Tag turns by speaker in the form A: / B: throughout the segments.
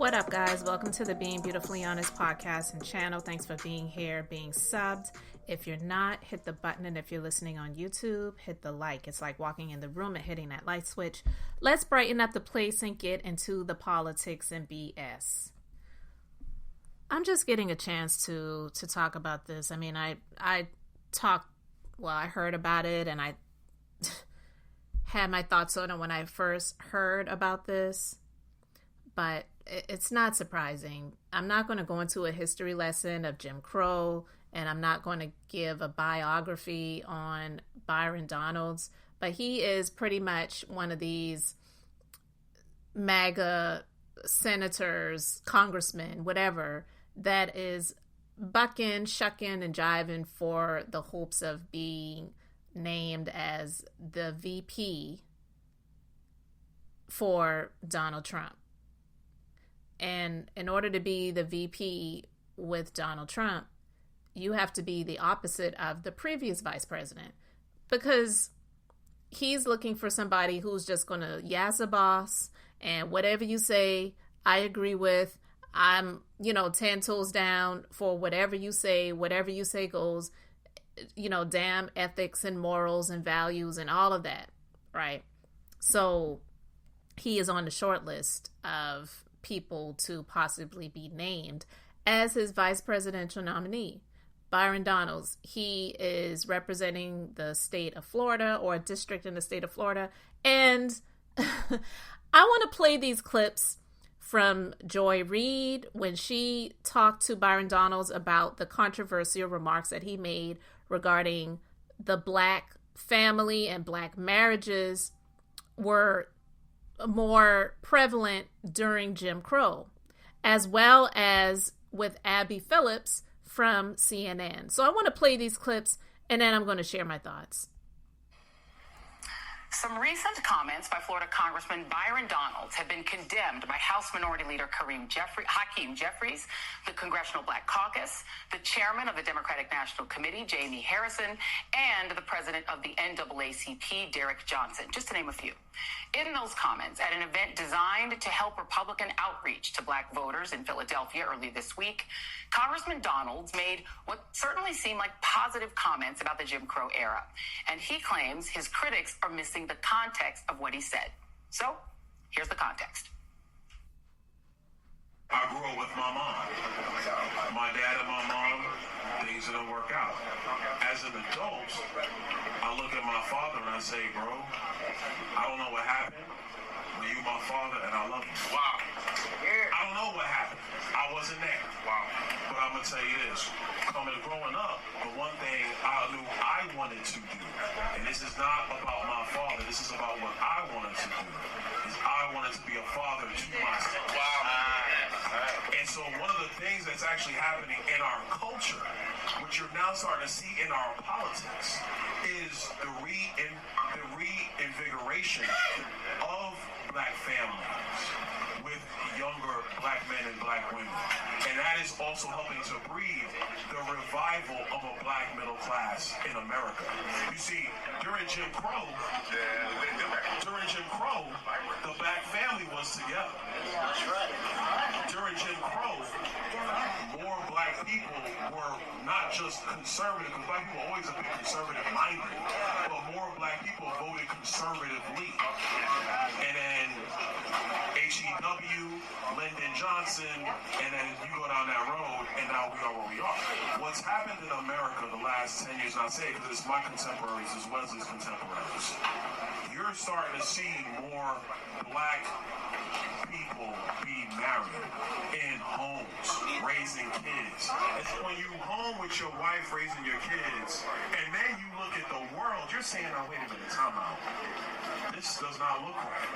A: What up, guys? Welcome to the Being Beautifully Honest podcast and channel. Thanks for being here, being subbed. If you're not, hit the button. And if you're listening on YouTube, hit the like. It's like walking in the room and hitting that light switch. Let's brighten up the place and get into the politics and BS. I'm just getting a chance to talk about this. I mean, I heard about it and I had my thoughts on it when I first heard about this, but it's not surprising. I'm not going to go into a history lesson of Jim Crow, and I'm not going to give a biography on Byron Donalds, but he is pretty much one of these MAGA senators, congressmen, whatever, that is bucking, shucking, and jiving for the hopes of being named as the VP for Donald Trump. And in order to be the VP with Donald Trump, you have to be the opposite of the previous vice president, because he's looking for somebody who's just going to yazz a boss and whatever you say, I agree with. I'm, 10 toes down for whatever you say goes, damn ethics and morals and values and all of that, right? So he is on the short list of people to possibly be named as his vice presidential nominee. Byron Donalds, he is representing the state of Florida, or a district in the state of Florida. And I want to play these clips from Joy Reid when she talked to Byron Donalds about the controversial remarks that he made regarding the Black family and Black marriages were more prevalent during Jim Crow, as well as with Abby Phillips from CNN. So I want to play these clips and then I'm going to share my thoughts.
B: Some recent comments by Florida Congressman Byron Donalds have been condemned by House Minority Leader Hakeem Jeffries, the Congressional Black Caucus, the chairman of the Democratic National Committee, Jamie Harrison, and the president of the NAACP, Derek Johnson, just to name a few. In those comments, at an event designed to help Republican outreach to Black voters in Philadelphia early this week, Congressman Donalds made what certainly seemed like positive comments about the Jim Crow era, and he claims his critics are missing the context of what he said. So, here's the context.
C: I grew up with my mom. My dad and my mom, things didn't work out. As an adult, I look at my father and I say, bro, I don't know what happened, but you my father and I love you. Wow. I don't know what happened. I wasn't there. Wow. But I'm going to tell you this. Growing up, the one thing I knew I wanted to do, and this is not about my father, this is about what I wanted to do, is I wanted to be a father to myself. Wow. And so one of the things that's actually happening in our culture, which you're now starting to see in our politics, is the reinvigoration of Black families with younger Black men and Black women. And that is also helping to breed the revival of a Black middle class in America. You see, during Jim Crow, the Black family was together. During Jim Crow, more Black people were not just conservative, because Black people always have been conservative-minded, but more Black people voted conservatively. And then H.E.W., Lyndon Johnson, and then you go down that road, and now we are where we are. What's happened in America the last 10 years, and I say it because it's my contemporaries as Wesley's contemporaries, you're starting to see more Black people be married in homes, raising kids. It's when you home with your wife raising your kids, and then you look at the world, you're saying, oh, wait a minute, time out. This does not look right.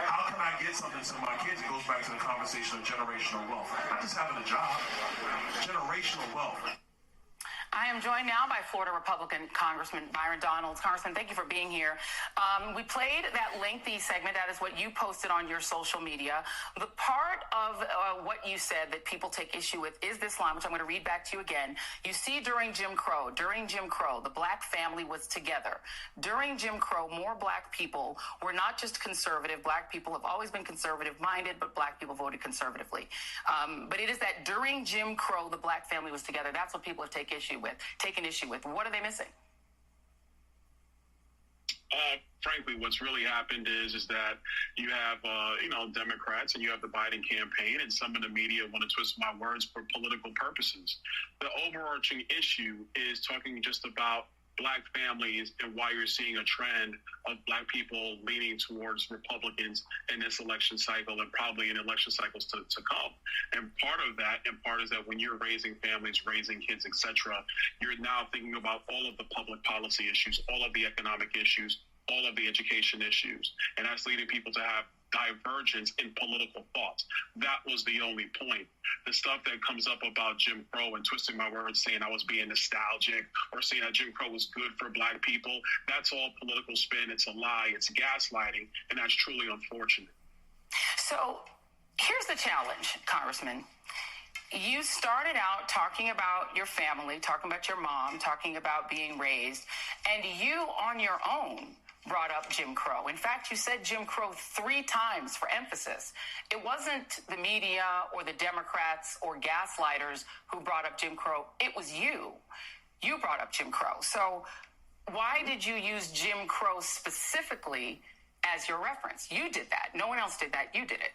C: How can I get something to my kids? It goes back to the conversation of generational wealth. Not just having a job, generational wealth.
B: I I am joined now by Florida Republican Congressman Byron Donalds. Congressman, thank you for being here. We played that lengthy segment. That is what you posted on your social media. The part of what you said that people take issue with is this line, which I'm going to read back to you again. You see, during Jim Crow, the black family was together. During Jim Crow, more black people were not just conservative. Black people have always been conservative-minded, but black people voted conservatively. But it is that during Jim Crow, the black family was together. That's what people have taken issue with. What are they missing?
D: Frankly, what's really happened is that you have, Democrats and you have the Biden campaign, and some of the media want to twist my words for political purposes. The overarching issue is talking just about black families and why you're seeing a trend of black people leaning towards Republicans in this election cycle and probably in election cycles to come. And part of that, is that when you're raising families, raising kids, etc., you're now thinking about all of the public policy issues, all of the economic issues, all of the education issues. And that's leading people to have divergence in political thoughts. That was the only point. The stuff that comes up about Jim Crow and twisting my words, saying I was being nostalgic or saying that Jim Crow was good for black people, that's all political spin. It's a lie. It's gaslighting. And that's truly unfortunate.
B: So here's the challenge, Congressman. You started out talking about your family, talking about your mom, talking about being raised, and you on your own brought up Jim Crow. In fact, you said Jim Crow 3 times for emphasis. It wasn't the media or the Democrats or gaslighters who brought up Jim Crow. It was you. You brought up Jim Crow. So why did you use Jim Crow specifically as your reference? You did that. No one else did that. You did it.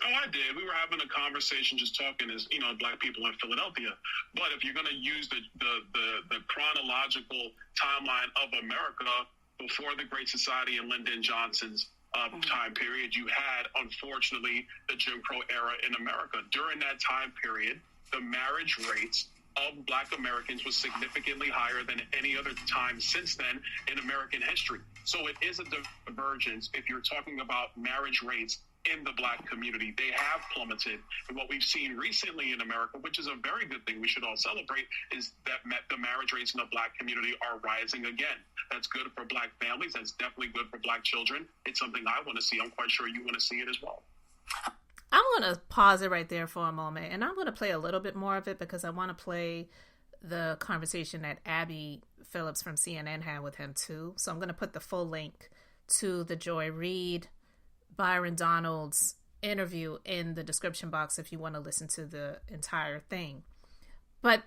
D: Oh, I did. We were having a conversation just talking as, black people in Philadelphia. But if you're going to use the chronological timeline of America before the Great Society and Lyndon Johnson's time period, you had, unfortunately, the Jim Crow era in America. During that time period, the marriage rates of black Americans was significantly higher than any other time since then in American history. So it is a divergence if you're talking about marriage rates in the black community. They have plummeted. And what we've seen recently in America, which is a very good thing we should all celebrate, is that the marriage rates in the black community are rising again. That's good for black families. That's definitely good for black children. It's something I want to see. I'm quite sure you want to see it as well.
A: I'm going to pause it right there for a moment, and I'm going to play a little bit more of it because I want to play the conversation that Abby Phillips from CNN had with him too. So I'm going to put the full link to the Joy Reid Byron Donalds interview in the description box if you want to listen to the entire thing. But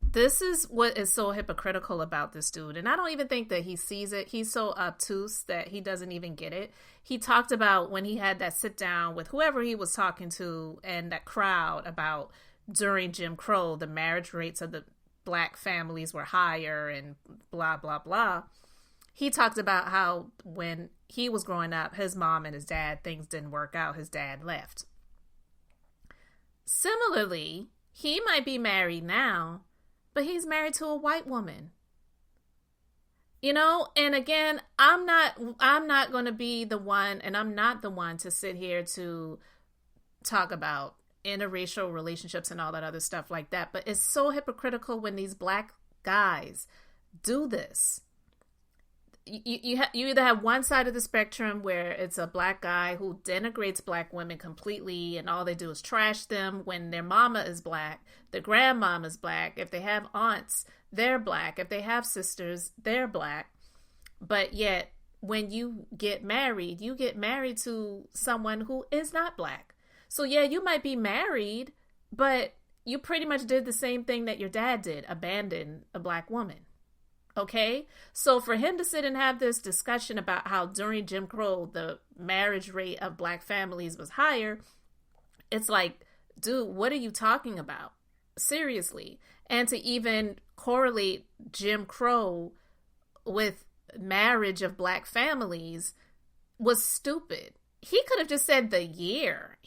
A: this is what is so hypocritical about this dude. And I don't even think that he sees it. He's so obtuse that he doesn't even get it. He talked about when he had that sit down with whoever he was talking to and that crowd about during Jim Crow, the marriage rates of the black families were higher and blah, blah, blah. He talked about how when he was growing up, his mom and his dad, things didn't work out. His dad left. Similarly, he might be married now, but he's married to a white woman. And again, I'm not going to be the one, and I'm not the one to sit here to talk about interracial relationships and all that other stuff like that. But it's so hypocritical when these black guys do this. You either have one side of the spectrum where it's a black guy who denigrates black women completely and all they do is trash them when their mama is black, their grandmama is black. If they have aunts, they're black. If they have sisters, they're black. But yet, when you get married to someone who is not black. So yeah, you might be married, but you pretty much did the same thing that your dad did, abandon a black woman. Okay, so for him to sit and have this discussion about how during Jim Crow, the marriage rate of black families was higher, it's like, dude, what are you talking about? Seriously. And to even correlate Jim Crow with marriage of black families was stupid. He could have just said the year.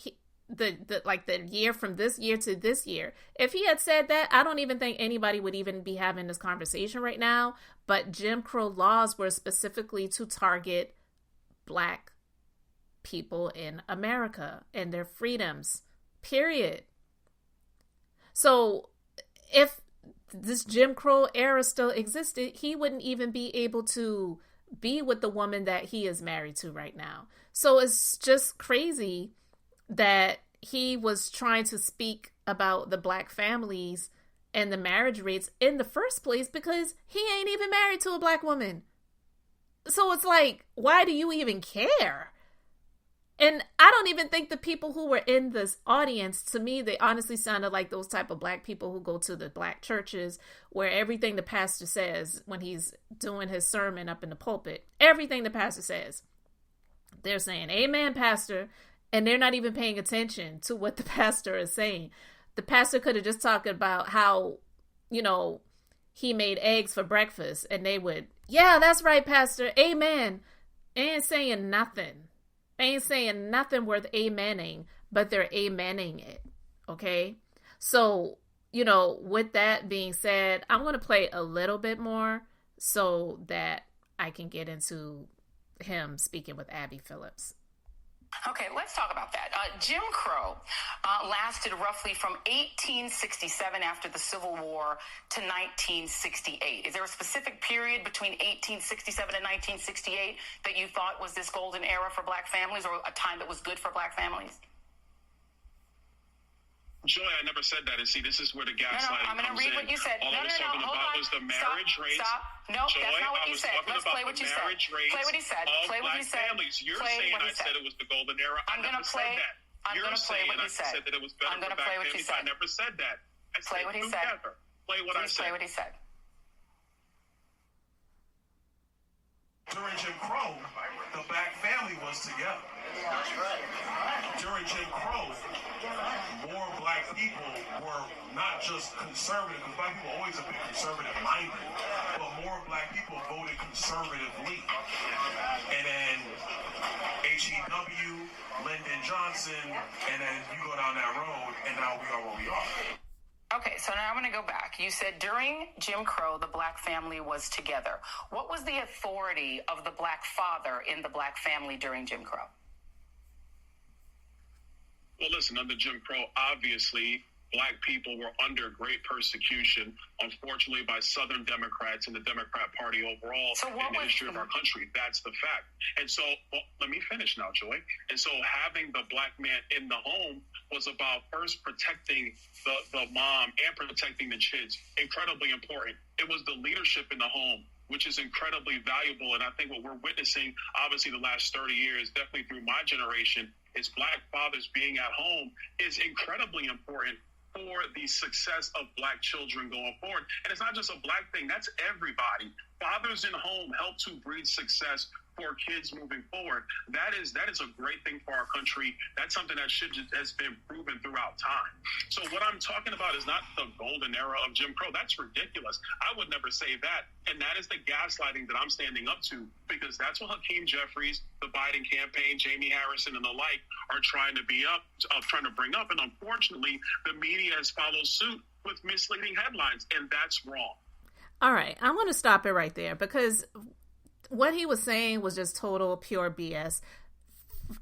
A: The year from this year to this year. If he had said that, I don't even think anybody would even be having this conversation right now. But Jim Crow laws were specifically to target black people in America and their freedoms, period. So if this Jim Crow era still existed, he wouldn't even be able to be with the woman that he is married to right now. So it's just crazy that he was trying to speak about the black families and the marriage rates in the first place because he ain't even married to a black woman. So it's like, why do you even care? And I don't even think the people who were in this audience, to me, they honestly sounded like those type of black people who go to the black churches where everything the pastor says when he's doing his sermon up in the pulpit, everything the pastor says, they're saying, amen, pastor. And they're not even paying attention to what the pastor is saying. The pastor could have just talked about how, he made eggs for breakfast and they would, yeah, that's right, pastor. Amen. Ain't saying nothing. Ain't saying nothing worth amening, but they're amening it. Okay. So, with that being said, I'm going to play a little bit more so that I can get into him speaking with Abby Phillips.
B: Okay, let's talk about that. Jim Crow lasted roughly from 1867 after the Civil War to 1968. Is there a specific period between 1867 and 1968 that you thought was this golden era for black families, or a time that was good for black families?
D: Joy, I never said that. And see, this is where the gaslighting
B: I'm going to read what you said.
D: All I was talking about was the marriage rates.
B: Stop. No,
D: Joy,
B: that's not what you said. Let's play what you said. Play what he said. Play what he said.
D: Families. You're saying I said it was the golden era. I never said that. You're saying I said that it was better for black families. I never said that. I said together. Play what I said.
B: Play what he said.
C: During Jim Crow, the black family was together. That's right. During Jim Crow, more black people were not just conservative, because black people always have been conservative-minded, but more black people voted conservatively. And then H.E.W., Lyndon Johnson, and then you go down that road, and now we are where we are.
B: Okay, so now I'm going to go back. You said during Jim Crow, the black family was together. What was the authority of the black father in the black family during Jim Crow?
D: Well, listen, under Jim Crow, obviously, black people were under great persecution, unfortunately, by Southern Democrats and the Democrat Party overall in the history of our country. That's the fact. And so, let me finish now, Joy. And so having the black man in the home was about first protecting the mom and protecting the kids. Incredibly important. It was the leadership in the home, which is incredibly valuable. And I think what we're witnessing, obviously, the last 30 years, definitely through my generation, is black fathers being at home is incredibly important for the success of black children going forward. And it's not just a black thing, that's everybody. Fathers in home help to breed success for kids moving forward. That is a great thing for our country. That's something that has been proven throughout time. So what I'm talking about is not the golden era of Jim Crow. That's ridiculous. I would never say that. And that is the gaslighting that I'm standing up to, because that's what Hakeem Jeffries, the Biden campaign, Jamie Harrison, and the like are trying to bring up. And unfortunately, the media has followed suit with misleading headlines, and that's wrong.
A: All right, I'm going to stop it right there, because what he was saying was just total pure BS.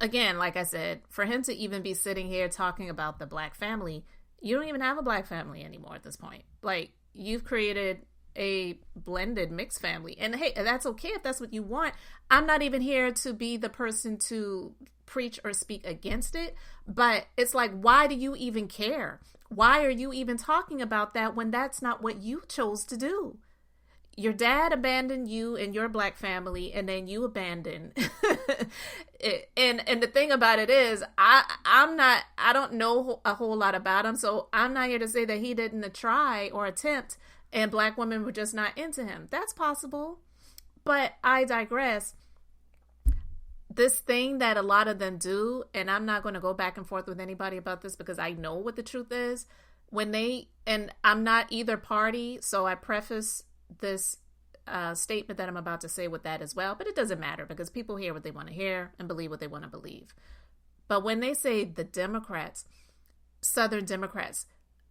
A: Again, like I said, for him to even be sitting here talking about the black family, you don't even have a black family anymore at this point. Like, you've created a blended mixed family. And hey, that's okay if that's what you want. I'm not even here to be the person to preach or speak against it, but it's like, why do you even care? Why are you even talking about that when that's not what you chose to do? Your dad abandoned you and your black family, and then you abandoned. And the thing about it is, I don't know a whole lot about him, so I'm not here to say that he didn't try or attempt, and black women were just not into him. That's possible, but I digress. This thing that a lot of them do, and I'm not going to go back and forth with anybody about this because I know what the truth is. And I'm not either party, so I preface this statement that I'm about to say with that as well, but it doesn't matter because people hear what they want to hear and believe what they want to believe. But when they say the Democrats, Southern Democrats,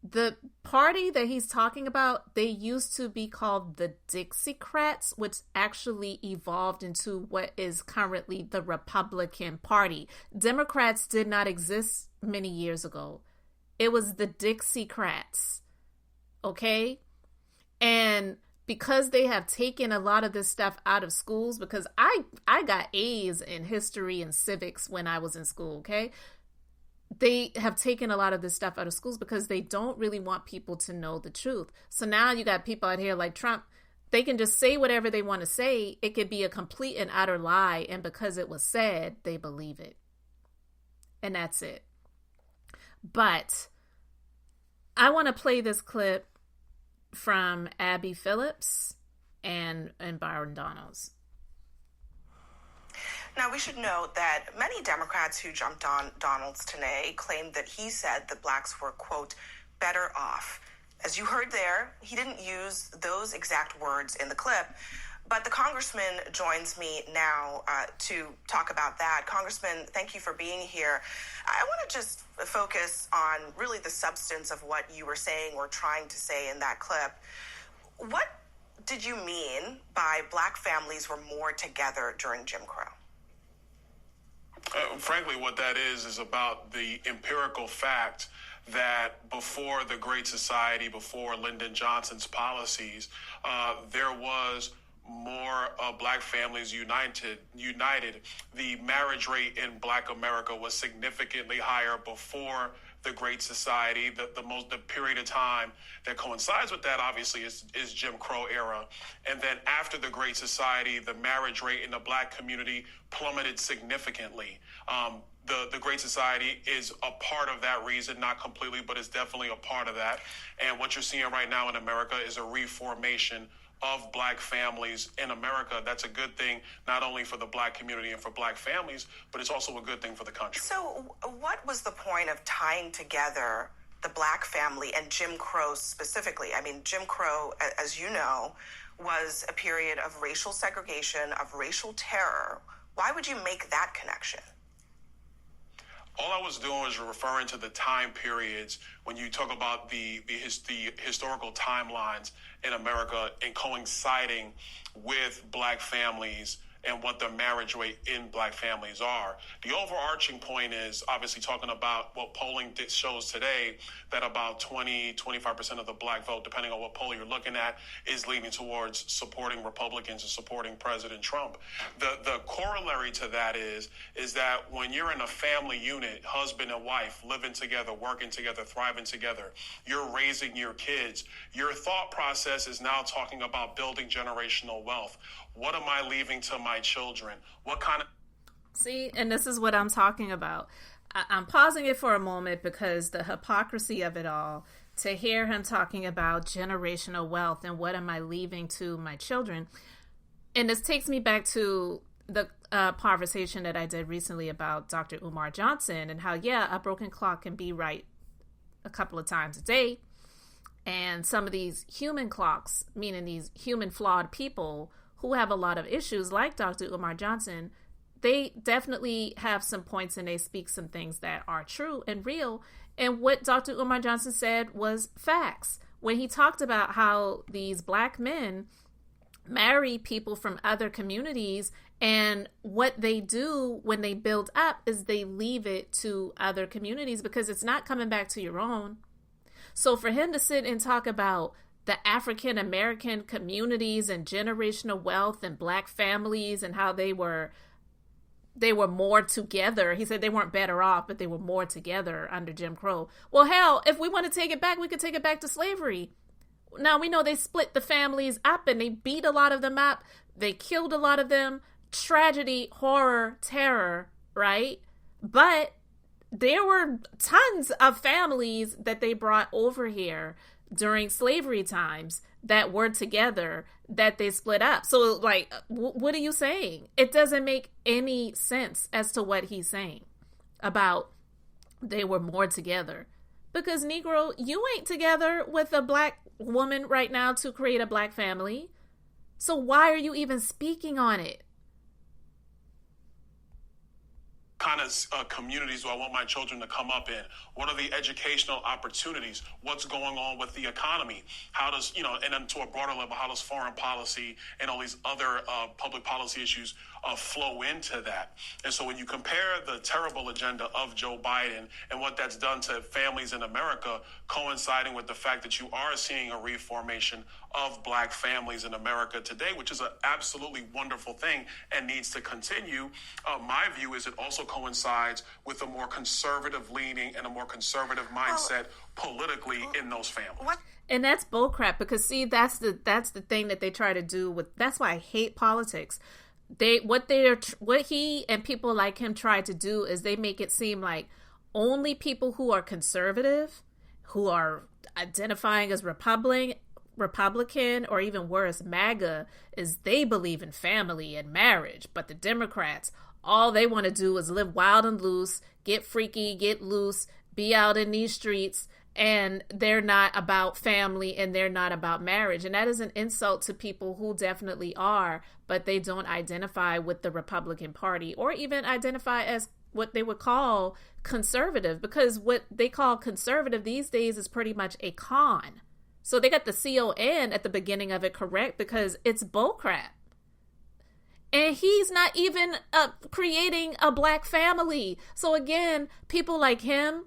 A: the party that he's talking about, they used to be called the Dixiecrats, which actually evolved into what is currently the Republican Party. Democrats did not exist many years ago. It was the Dixiecrats. Okay? And because they have taken a lot of this stuff out of schools, because I got A's in history and civics when I was in school, okay? They have taken a lot of this stuff out of schools because they don't really want people to know the truth. So now you got people out here like Trump, they can just say whatever they want to say. It could be a complete and utter lie, and because it was said, they believe it. And that's it. But I want to play this clip from Abby Phillips and Byron Donalds.
E: Now, we should note that many Democrats who jumped on Donalds today claimed that he said that blacks were, quote, better off. As you heard there, he didn't use those exact words in the clip, but the congressman joins me now to talk about that. Congressman, thank you for being here. I want to just focus on really the substance of what you were saying or trying to say in that clip. What did you mean by black families were more together during Jim Crow?
D: Frankly, what that is about the empirical fact that before the Great Society, before Lyndon Johnson's policies, there was more black families united. The marriage rate in black America was significantly higher before the Great Society. The period of time that coincides with that, obviously, is Jim Crow era. And then after the Great Society, the marriage rate in the black community plummeted significantly. The Great Society is a part of that reason, not completely, but it's definitely a part of that. And what you're seeing right now in America is a reformation of black families in America. That's a good thing, not only for the black community and for black families, but it's also a good thing for the country.
E: So what was the point of tying together the black family and Jim Crow specifically? I mean, Jim Crow, as you know, was a period of racial segregation, of racial terror. Why would you make that connection?
D: All I was doing was referring to the time periods when you talk about the historical timelines in America and coinciding with black families and what the marriage rate in black families are. The overarching point is obviously talking about what polling shows today, that about 20-25% of the black vote, depending on what poll you're looking at, is leaning towards supporting Republicans and supporting President Trump. The corollary to that is that when you're in a family unit, husband and wife, living together, working together, thriving together, you're raising your kids, your thought process is now talking about building generational wealth. What am I leaving to my children? What kind of...
A: See, and this is what I'm talking about. I'm pausing it for a moment because the hypocrisy of it all, to hear him talking about generational wealth and what am I leaving to my children. And this takes me back to the conversation that I did recently about Dr. Umar Johnson and how, yeah, a broken clock can be right a couple of times a day. And some of these human clocks, meaning these human flawed people who have a lot of issues like Dr. Umar Johnson, they definitely have some points and they speak some things that are true and real. And what Dr. Umar Johnson said was facts. When he talked about how these black men marry people from other communities and what they do when they build up is they leave it to other communities because it's not coming back to your own. So for him to sit and talk about the African American communities and generational wealth and black families and how they were more together. He said they weren't better off, but they were more together under Jim Crow. Well, hell, if we want to take it back, we could take it back to slavery. Now, we know they split the families up and they beat a lot of them up. They killed a lot of them. Tragedy, horror, terror, right? But there were tons of families that they brought over here during slavery times that were together that they split up. So, like, what are you saying? It doesn't make any sense as to what he's saying about they were more together. Because, Negro, you ain't together with a black woman right now to create a black family. So why are you even speaking on it?
C: kind of communities do I want my children to come up in? What are the educational opportunities? What's going on with the economy? How does, and then to a broader level, how does foreign policy and all these other public policy issues flow into that? And so when you compare the terrible agenda of Joe Biden and what that's done to families in America, coinciding with the fact that you are seeing a reformation of Black families in America today, which is an absolutely wonderful thing and needs to continue. My view is it also coincides with a more conservative leaning and a more conservative mindset politically in those families.
A: And that's bullcrap, because see, that's the thing that they try to do with. That's why I hate politics. What he and people like him try to do is they make it seem like only people who are conservative, who are identifying as Republican, or even worse, MAGA, is they believe in family and marriage. But the Democrats, all they want to do is live wild and loose, get freaky, get loose, be out in these streets, and they're not about family and they're not about marriage. And that is an insult to people who definitely are, but they don't identify with the Republican Party or even identify as what they would call conservative, because what they call conservative these days is pretty much a con. So they got the CON at the beginning of it correct, because it's bullcrap. And he's not even creating a Black family. So again, people like him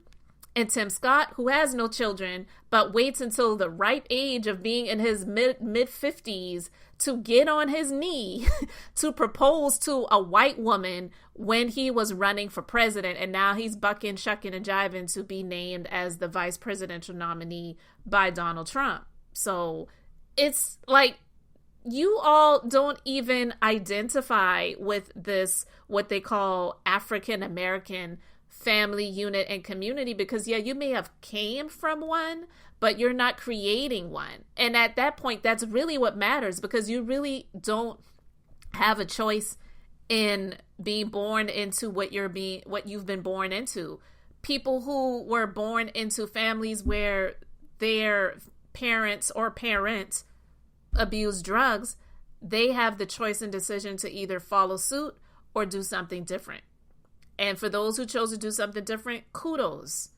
A: and Tim Scott, who has no children, but waits until the ripe age of being in his mid-50s to get on his knee to propose to a white woman when he was running for president. And now he's bucking, shucking, and jiving to be named as the vice presidential nominee by Donald Trump. So it's like, you all don't even identify with this, what they call African American family unit and community, because yeah, you may have came from one, but you're not creating one. And at that point, that's really what matters, because you really don't have a choice in being born into what you've been born into. People who were born into families where their parents or parent abuse drugs, they have the choice and decision to either follow suit or do something different. And for those who chose to do something different, kudos.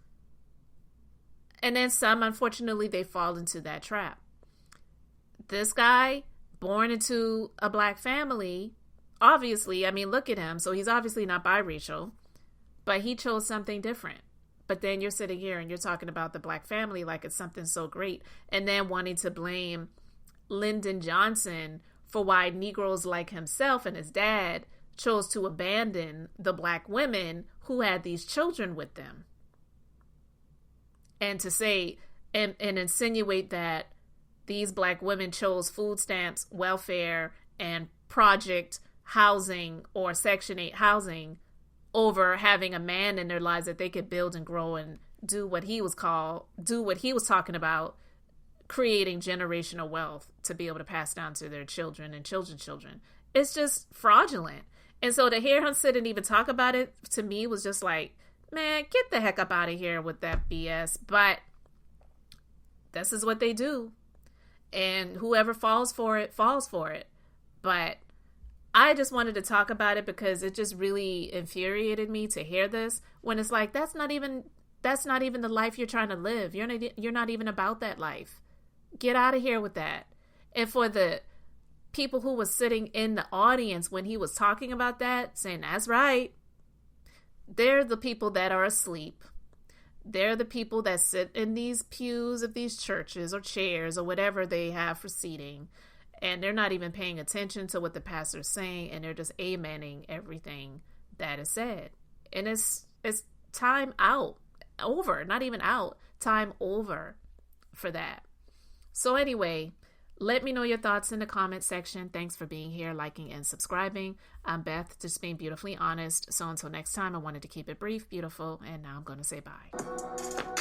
A: And then some, unfortunately, they fall into that trap. This guy, born into a Black family, obviously, I mean, look at him. So he's obviously not biracial, but he chose something different. But then you're sitting here and you're talking about the Black family like it's something so great, and then wanting to blame Lyndon Johnson for why Negroes like himself and his dad chose to abandon the Black women who had these children with them. And to say and insinuate that these Black women chose food stamps, welfare, and project housing or Section 8 housing over having a man in their lives that they could build and grow and do what he was talking about, creating generational wealth to be able to pass down to their children and children's children. It's just fraudulent. And so to hear him sit and even talk about it, to me, was just like, man, get the heck up out of here with that BS. But this is what they do. And whoever falls for it, falls for it. But I just wanted to talk about it because it just really infuriated me to hear this, when it's like, that's not even the life you're trying to live. You're not even about that life. Get out of here with that. And for the people who was sitting in the audience when he was talking about that, saying, that's right, they're the people that are asleep. They're the people that sit in these pews of these churches or chairs or whatever they have for seating, and they're not even paying attention to what the pastor's saying, and they're just amening everything that is said. And it's time out, over, not even out, time over for that. So anyway, let me know your thoughts in the comment section. Thanks for being here, liking, and subscribing. I'm Beth, just being beautifully honest. So until next time, I wanted to keep it brief, beautiful, and now I'm going to say bye.